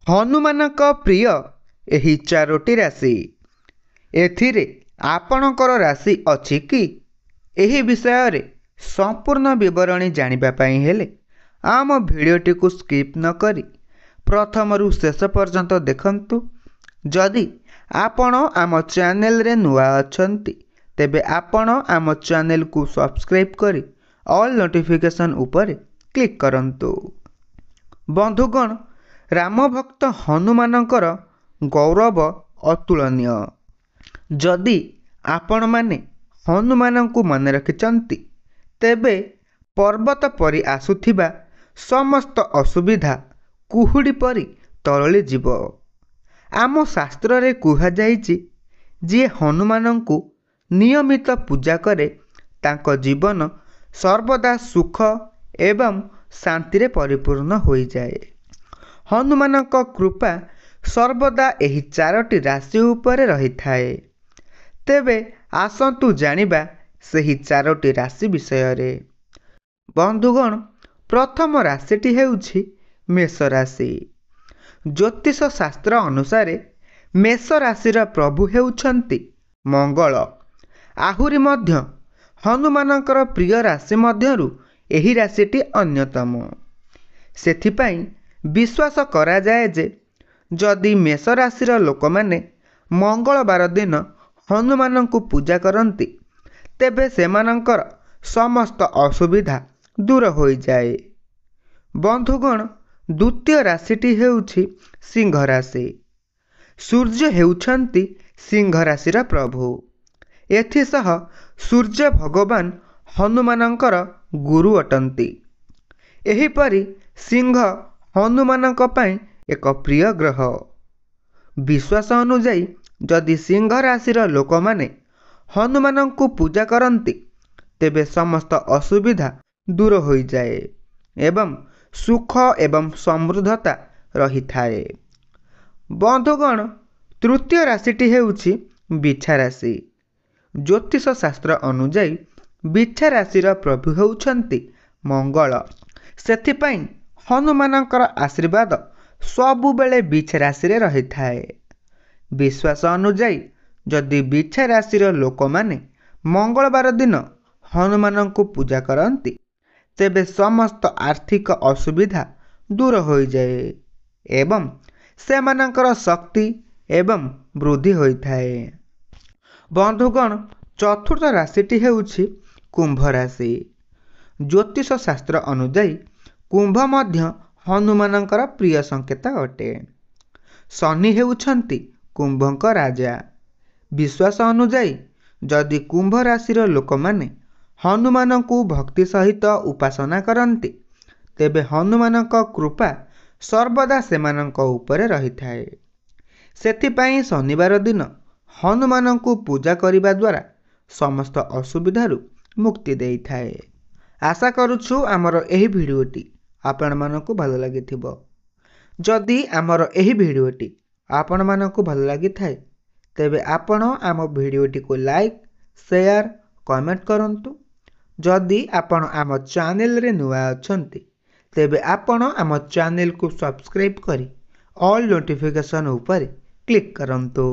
हनुमानक प्रिय एही चारोटी राशि एथिरे आपणकर राशि अछि कि एही विषय रे संपूर्ण विवरणी जानिबा पई हेले आम भिडियोटी को स्किप न करी प्रथमरु शेष पर्यंत देखंतु। जदि आपण आम चैनल रे नुआ अछंती तेबे आपण आम चैनल को सब्सक्राइब करी ऑल नोटिफिकेशन ऊपर क्लिक करंतु। बंधुगण, राम भक्त हनुमानकर गौरव अतुलनीय। जदि आपण माने हनुमान को मन रखिचंती तेबे पर्वत परी आसुथिबा समस्त असुविधा कुहुड़ी परी तरली जीव। आम शास्त्र रे कुहा जाइछि जे हनुमान को नियमित पूजा करे तांको जीवन सर्वदा सुख एवं शांति रे परिपूर्ण होई जाए। हनुमानक कृपा सर्वदा एही चारोटी राशि उपरे रही थाए। तेबे आसंतु जानिबा सेही चारोटी राशि विषय रे। बंधुगण, प्रथम राशिटी हेउछि मेष राशि। ज्योतिष शास्त्र अनुसारे मेष राशिर प्रभु हेउछंती मंगल। आहुरी मध्य हनुमानकर प्रिय राशि मध्यरु एही राशिटी अन्यतम। सेथिपाई विश्वास करा जाए जे जदि मेष राशिर लोक माने मंगलवार दिन हनुमान को पूजा करती तेबे सेमानंकर समस्त असुविधा दूर हो जाए। बंधुगण, द्वितीय राशिटी हेउछि सिंह राशि। सूर्य हेउछंती सिंह राशिर प्रभु। एथिसह सूर्य भगवान हनुमानंकर गुरु अटंती। एहीपरि सिंह हनुमानंक पई एक प्रिय ग्रह। विश्वास अनुଯାयी जदि सिंह राशिर लोक माने हनुमान को पूजा करती तेबे समस्त असुविधा दूर हो जाए एवं सुख एवं समृद्धता रही थाए। बंधुगण, तृतीय राशिटी हेउछि बिच्छा राशि। ज्योतिष शास्त्र अनुଯାयी बिच्छा राशिर प्रभु हेउछंती मंगल। सेथिपाई हनुमानकर आशीर्वाद सबु बेले बिच्छा राशि रे रही थाए। विश्वास अनुଯାयी जदि बिच्छा राशिर लोक माने मंगलवार दिन हनुमान को पूजा करती तेबे समस्त आर्थिक असुविधा दूर हो जाए एवं सेमानंकर शक्ति एवं वृद्धि होइथाए। बंधुगण, चतुर्थ राशिटी हेउछि कुंभ राशि। ज्योतिष शास्त्र अनुଯାयी कुंभ मध्य हनुमानंकर प्रिय संकेत अटे। शनि हेउछंती कुंभक राजा। विश्वास अनुଯାयी जदि कुंभ राशिर लोक माने हनुमान को भक्ति सहित उपासना करती तेबे हनुमानक कृपा सर्वदा सेमानक उपरे रही थाए। सेथिपाई शनिवार दिन हनुमान को पूजा करिबा द्वारा समस्त असुविधारु मुक्ति देई थाए। आशा करूछु आमर एही भिडियोटी आपण मानकु भलो लागिथिबो। जदि आमर एही भिडियोटी आपण मानकु भलो लागि थाए तेबे आपण आम भिडियोटी को लाइक, शेयर, कमेंट करंतु। जदि आपण आम चैनल रे नुआ अछंती तेबे आपण आम चैनल को सब्सक्राइब करी ऑल नोटिफिकेशन ऊपर क्लिक करंतु।